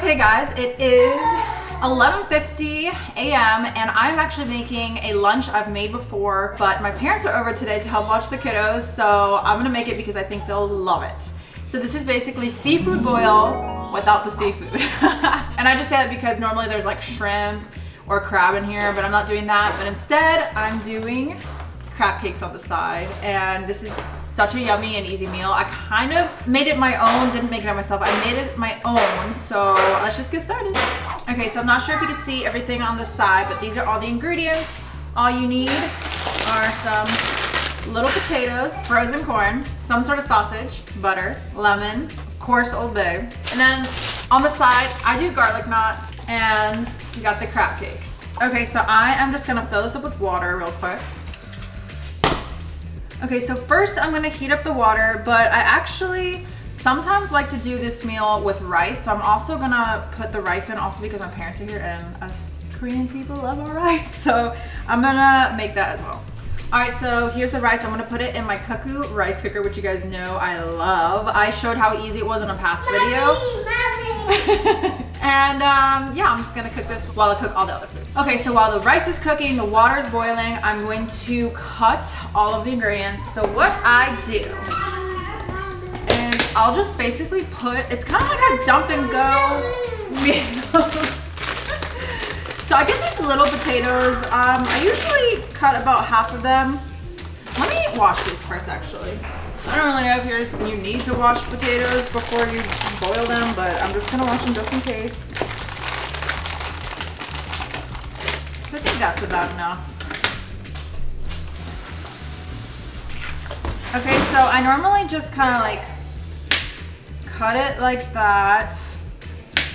Okay guys, it is 11:50 a.m. and I'm actually making a lunch I've made before, but my parents are over today to help watch the kiddos, so I'm gonna make it because I think they'll love it. So this is basically seafood boil without the seafood. And I just say that because normally there's like shrimp or crab in here, but I'm not doing that. But instead, I'm doing crab cakes on the side, and this is such a yummy and easy meal. I kind of made it my own, didn't make it myself. I made it my own, so let's just get started. Okay, so I'm not sure if you can see everything on the side, but these are all the ingredients. All you need are some little potatoes, frozen corn, some sort of sausage, butter, lemon, of course Old Bay, and then on the side, I do garlic knots, and you got the crab cakes. Okay, so I am just gonna fill this up with water real quick. Okay, so first I'm gonna heat up the water, but I actually sometimes like to do this meal with rice. So I'm also gonna put the rice in also because my parents are here and us Korean people love our rice. So I'm gonna make that as well. All right, so here's the rice. I'm gonna put it in my Cuckoo rice cooker, which you guys know I love. I showed how easy it was in a past video. And yeah, I'm just gonna cook this while I cook all the other food. Okay, so while the rice is cooking, the water is boiling, I'm going to cut all of the ingredients. So what I do is I'll just basically put, it's kind of like a dump and go meal. So I get these little potatoes. I usually cut about half of them. Let me wash these first actually. I don't really know if you need to wash potatoes before you boil them, but I'm just gonna wash them just in case. So I think that's about enough. Okay, so I normally just kind of like cut it like that.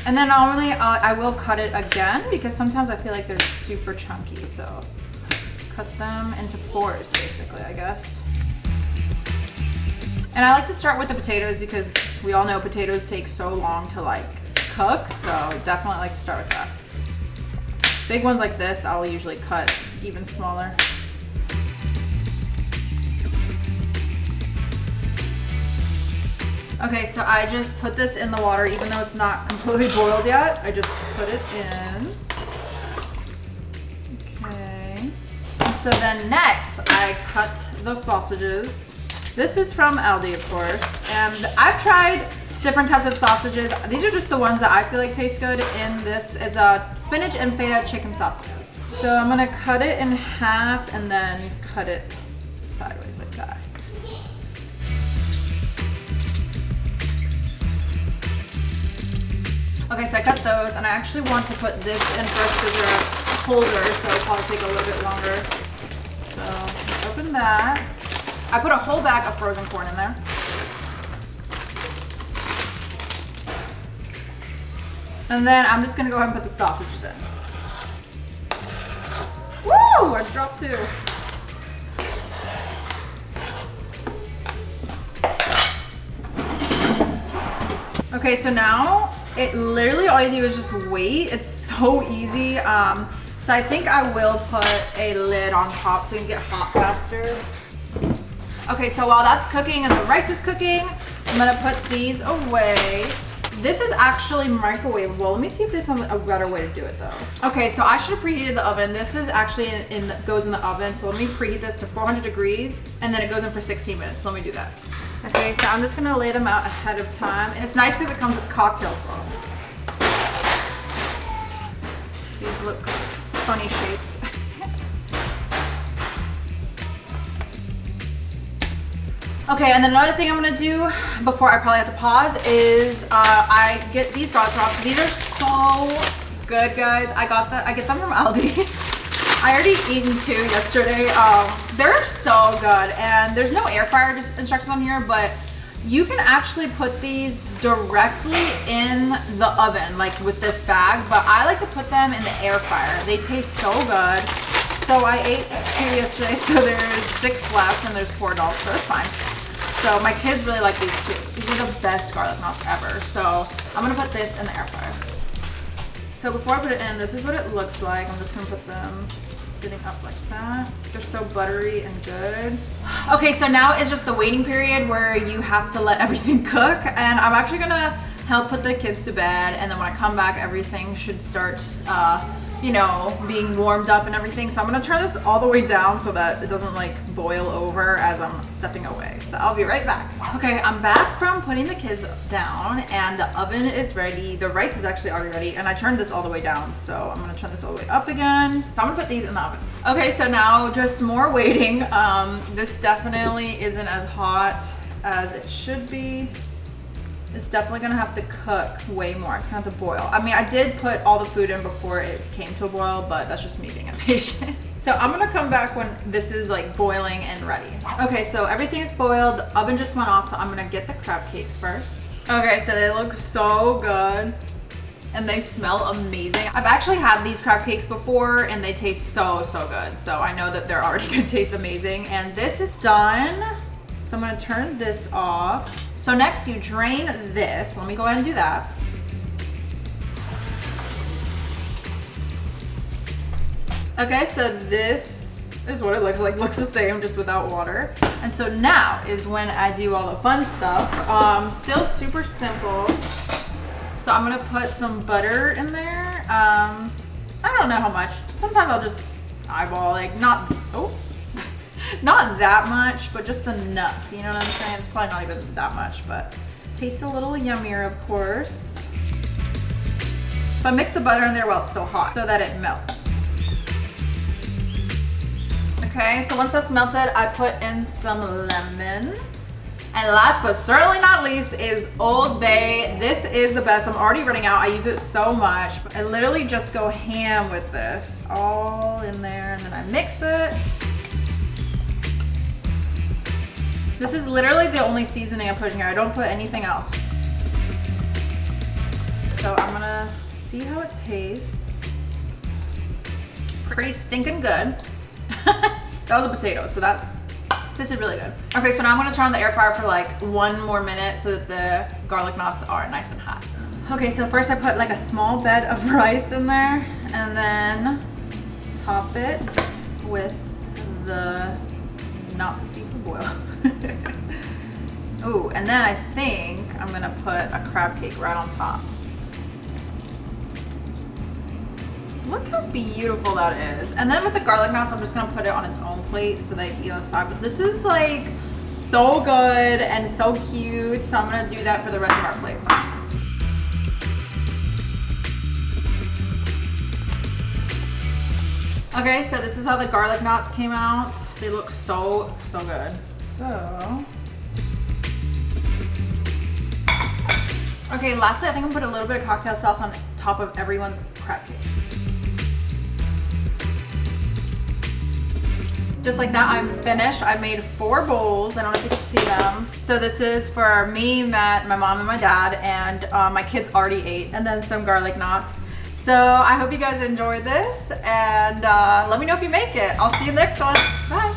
And then normally I will cut it again because sometimes I feel like they're super chunky. So cut them into fours basically, I guess. And I like to start with the potatoes because we all know potatoes take so long to like cook. So definitely like to start with that. Big ones like this, I'll usually cut even smaller. Okay, so I just put this in the water, even though it's not completely boiled yet. I just put it in. Okay. And so then next, I cut the sausages. This is from Aldi, of course, and I've tried different types of sausages. These are just the ones that I feel like taste good in this. It's a spinach and feta chicken sausages. So I'm gonna cut it in half and then cut it sideways like that. Okay, so I cut those, and I actually want to put this in first because they're a holder, so it'll probably take a little bit longer. So open that. I put a whole bag of frozen corn in there. And then I'm just gonna go ahead and put the sausages in. Woo! I dropped two. Okay, so now it literally all you do is just wait. It's so easy. So I think I will put a lid on top so you can get hot faster. Okay, so while that's cooking and the rice is cooking, I'm gonna put these away. This is actually microwavable. Let me see if there's a better way to do it though. Okay, so I should have preheated the oven. This is actually goes in the oven. So let me preheat this to 400 degrees and then it goes in for 16 minutes. Let me do that. Okay, so I'm just gonna lay them out ahead of time. And it's nice because it comes with cocktail sauce. These look funny shaped. Okay, and then another thing I'm gonna do before I probably have to pause is I get these garlic knots. These are so good, guys. I get them from Aldi. I already eaten two yesterday. They're so good, and there's no air fryer instructions on here, but you can actually put these directly in the oven, like with this bag, but I like to put them in the air fryer. They taste so good. So I ate two yesterday, so there's 6 left, and there's 4 adults, so it's fine. So my kids really like these too. These are the best garlic knots ever. So I'm gonna put this in the air fryer. So before I put it in, this is what it looks like. I'm just gonna put them sitting up like that. They're so buttery and good. Okay, so now is just the waiting period where you have to let everything cook. And I'm actually gonna help put the kids to bed, and then when I come back, everything should start, you know, being warmed up and everything. So I'm gonna turn this all the way down so that it doesn't like boil over as I'm stepping away. So I'll be right back. Okay, I'm back from putting the kids down and the oven is ready. The rice is actually already ready and I turned this all the way down. So I'm gonna turn this all the way up again. So I'm gonna put these in the oven. Okay, so now just more waiting. This definitely isn't as hot as it should be. It's definitely gonna have to cook way more. It's gonna have to boil. I mean, I did put all the food in before it came to a boil, but that's just me being impatient. So I'm gonna come back when this is like boiling and ready. Okay, so everything is boiled. The oven just went off, so I'm gonna get the crab cakes first. Okay, so they look so good and they smell amazing. I've actually had these crab cakes before and they taste so good. So I know that they're already gonna taste amazing. And this is done. So I'm gonna turn this off. So next you drain this. Let me go ahead and do that. Okay, so this is what it looks like. Looks the same, just without water. And so now is when I do all the fun stuff. Still super simple. So I'm gonna put some butter in there. I don't know how much. Sometimes I'll just eyeball, like not that much, but just enough. You know what I'm saying? It's probably not even that much, but tastes a little yummier, of course. So I mix the butter in there while it's still hot so that it melts. Okay, so once that's melted, I put in some lemon. And last but certainly not least is Old Bay. This is the best. I'm already running out. I use it so much. I literally just go ham with this. All in there, and then I mix it. This is literally the only seasoning I put in here. I don't put anything else. So I'm gonna see how it tastes. Pretty stinking good. That was a potato, so that tasted really good. Okay, so now I'm gonna turn on the air fryer for like 1 more minute so that the garlic knots are nice and hot. Okay, so first I put like a small bed of rice in there and then top it with not the seafood boil. Ooh, and then I think I'm gonna put a crab cake right on top. Look how beautiful that is. And then with the garlic knots, I'm just gonna put it on its own plate so they can eat on the side. But this is like so good and so cute. So I'm gonna do that for the rest of our plates. Okay, so this is how the garlic knots came out. They look so good. So, okay, lastly, I think I'm gonna put a little bit of cocktail sauce on top of everyone's crab cake. Just like that, I'm finished. I made 4 bowls. I don't know if you can see them. So this is for me, Matt, my mom, and my dad, and my kids already ate, and then some garlic knots. So I hope you guys enjoyed this, and let me know if you make it. I'll see you next one. Bye.